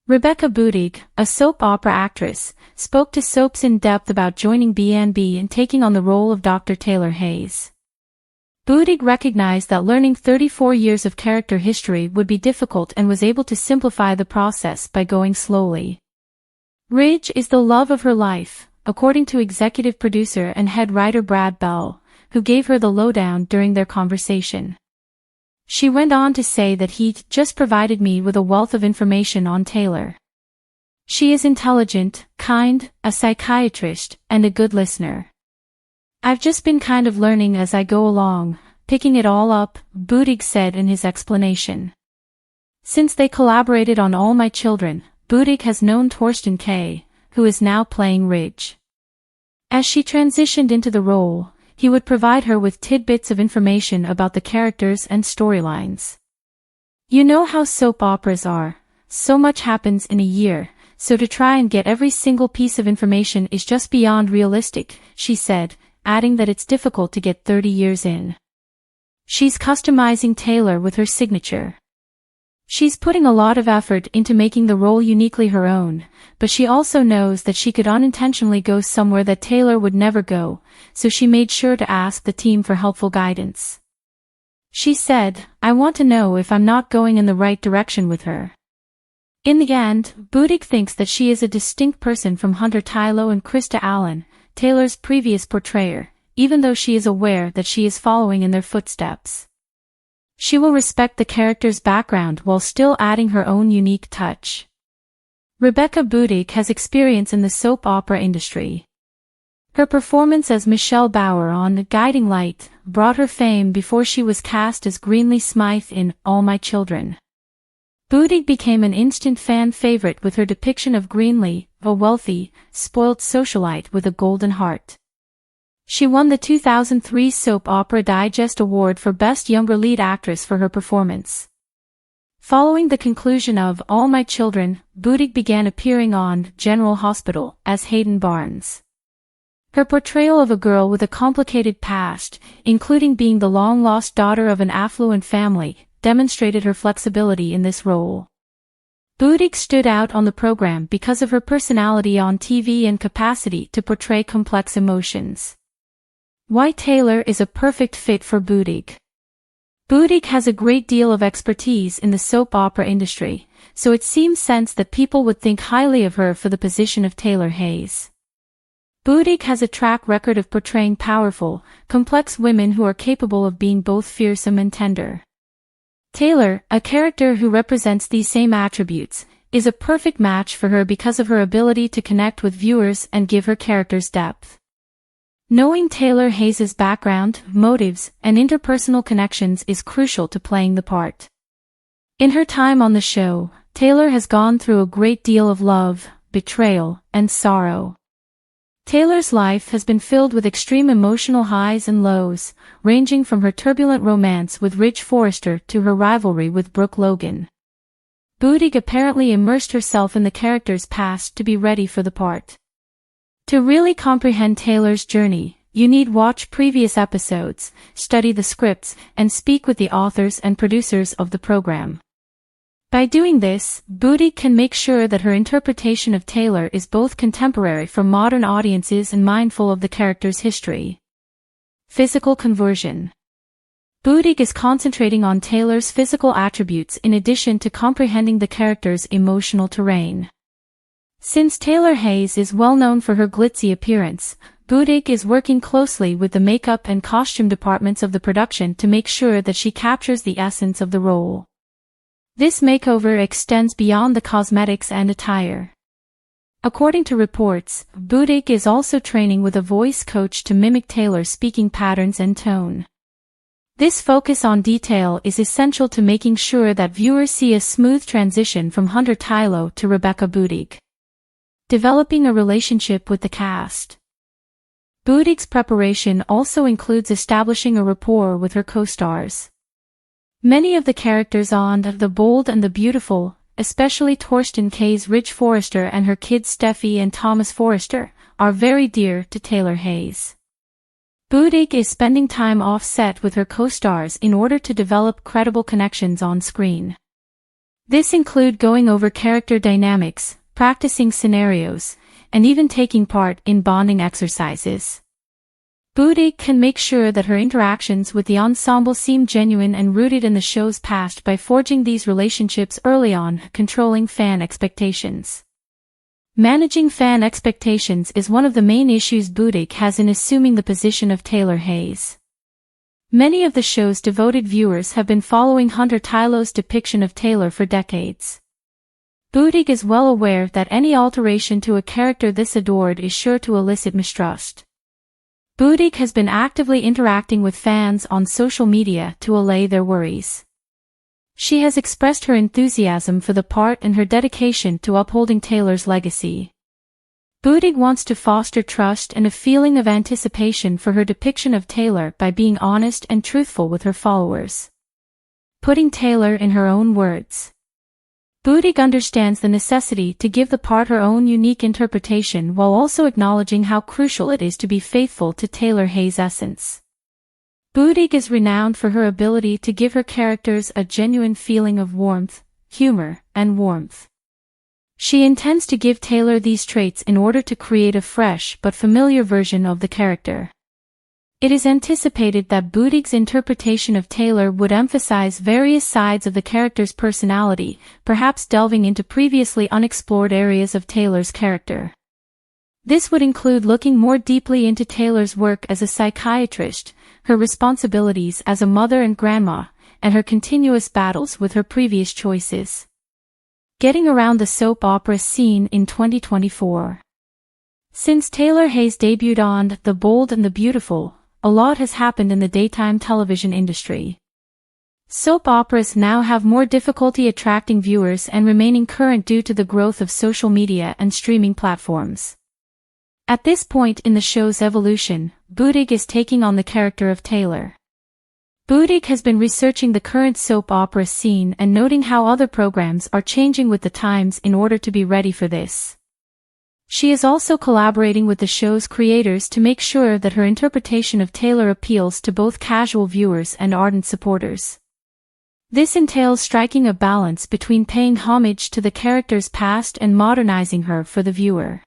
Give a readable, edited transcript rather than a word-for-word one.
Rebecca Budig, a soap opera actress, spoke to Soaps in depth about joining B&B and taking on the role of Dr. Taylor Hayes. Budig recognized that learning 34 years of character history would be difficult and was able to simplify the process by going slowly. Ridge is the love of her life, according to executive producer and head writer Brad Bell, who gave her the lowdown during their conversation. She went on to say that he'd just provided me with a wealth of information on Taylor. She is intelligent, kind, a psychiatrist, and a good listener. I've just been kind of learning as I go along, picking it all up, Budig said in his explanation. Since they collaborated on All My Children, Budig has known Torsten K., who is now playing Ridge. As she transitioned into the role, he would provide her with tidbits of information about the characters and storylines. You know how soap operas are, so much happens in a year, so to try and get every single piece of information is just beyond realistic, she said, adding that it's difficult to get 30 years in. She's customizing Taylor with her signature. She's putting a lot of effort into making the role uniquely her own, but she also knows that she could unintentionally go somewhere that Taylor would never go, so she made sure to ask the team for helpful guidance. She said, I want to know if I'm not going in the right direction with her. In the end, Budig thinks that she is a distinct person from Hunter Tylo and Krista Allen, Taylor's previous portrayer, even though she is aware that she is following in their footsteps. She will respect the character's background while still adding her own unique touch. Rebecca Budig has experience in the soap opera industry. Her performance as Michelle Bauer on The Guiding Light brought her fame before she was cast as Greenlee Smythe in All My Children. Budig became an instant fan favorite with her depiction of Greenlee, a wealthy, spoiled socialite with a golden heart. She won the 2003 Soap Opera Digest Award for Best Younger Lead Actress for her performance. Following the conclusion of All My Children, Budig began appearing on General Hospital as Hayden Barnes. Her portrayal of a girl with a complicated past, including being the long-lost daughter of an affluent family, demonstrated her flexibility in this role. Budig stood out on the program because of her personality on TV and capacity to portray complex emotions. Why Taylor is a perfect fit for Budig. Budig has a great deal of expertise in the soap opera industry, so it seems sense that people would think highly of her for the position of Taylor Hayes. Budig has a track record of portraying powerful, complex women who are capable of being both fearsome and tender. Taylor, a character who represents these same attributes, is a perfect match for her because of her ability to connect with viewers and give her characters depth. Knowing Taylor Hayes' background, motives, and interpersonal connections is crucial to playing the part. In her time on the show, Taylor has gone through a great deal of love, betrayal, and sorrow. Taylor's life has been filled with extreme emotional highs and lows, ranging from her turbulent romance with Ridge Forrester to her rivalry with Brooke Logan. Budig apparently immersed herself in the character's past to be ready for the part. To really comprehend Taylor's journey, you need watch previous episodes, study the scripts, and speak with the authors and producers of the program. By doing this, Budig can make sure that her interpretation of Taylor is both contemporary for modern audiences and mindful of the character's history. Physical conversion. Budig is concentrating on Taylor's physical attributes in addition to comprehending the character's emotional terrain. Since Taylor Hayes is well known for her glitzy appearance, Budig is working closely with the makeup and costume departments of the production to make sure that she captures the essence of the role. This makeover extends beyond the cosmetics and attire. According to reports, Budig is also training with a voice coach to mimic Taylor's speaking patterns and tone. This focus on detail is essential to making sure that viewers see a smooth transition from Hunter Tylo to Rebecca Budig. Developing a relationship with the cast. Budig's preparation also includes establishing a rapport with her co-stars. Many of the characters on The Bold and the Beautiful, especially Torsten K's Ridge Forrester and her kids Steffi and Thomas Forrester, are very dear to Taylor Hayes. Budig is spending time off set with her co-stars in order to develop credible connections on screen. This includes going over character dynamics, practicing scenarios, and even taking part in bonding exercises. Budig can make sure that her interactions with the ensemble seem genuine and rooted in the show's past by forging these relationships early on, controlling fan expectations. Managing fan expectations is one of the main issues Budig has in assuming the position of Taylor Hayes. Many of the show's devoted viewers have been following Hunter Tylo's depiction of Taylor for decades. Budig is well aware that any alteration to a character this adored is sure to elicit mistrust. Budig has been actively interacting with fans on social media to allay their worries. She has expressed her enthusiasm for the part and her dedication to upholding Taylor's legacy. Budig wants to foster trust and a feeling of anticipation for her depiction of Taylor by being honest and truthful with her followers. Putting Taylor in her own words. Budig understands the necessity to give the part her own unique interpretation while also acknowledging how crucial it is to be faithful to Taylor Hayes' essence. Budig is renowned for her ability to give her characters a genuine feeling of warmth, humor, and warmth. She intends to give Taylor these traits in order to create a fresh but familiar version of the character. It is anticipated that Budig's interpretation of Taylor would emphasize various sides of the character's personality, perhaps delving into previously unexplored areas of Taylor's character. This would include looking more deeply into Taylor's work as a psychiatrist, her responsibilities as a mother and grandma, and her continuous battles with her previous choices. Getting around the soap opera scene in 2024. Since Taylor Hayes debuted on The Bold and the Beautiful, a lot has happened in the daytime television industry. Soap operas now have more difficulty attracting viewers and remaining current due to the growth of social media and streaming platforms. At this point in the show's evolution, Budig is taking on the character of Taylor. Budig has been researching the current soap opera scene and noting how other programs are changing with the times in order to be ready for this. She is also collaborating with the show's creators to make sure that her interpretation of Taylor appeals to both casual viewers and ardent supporters. This entails striking a balance between paying homage to the character's past and modernizing her for the viewer.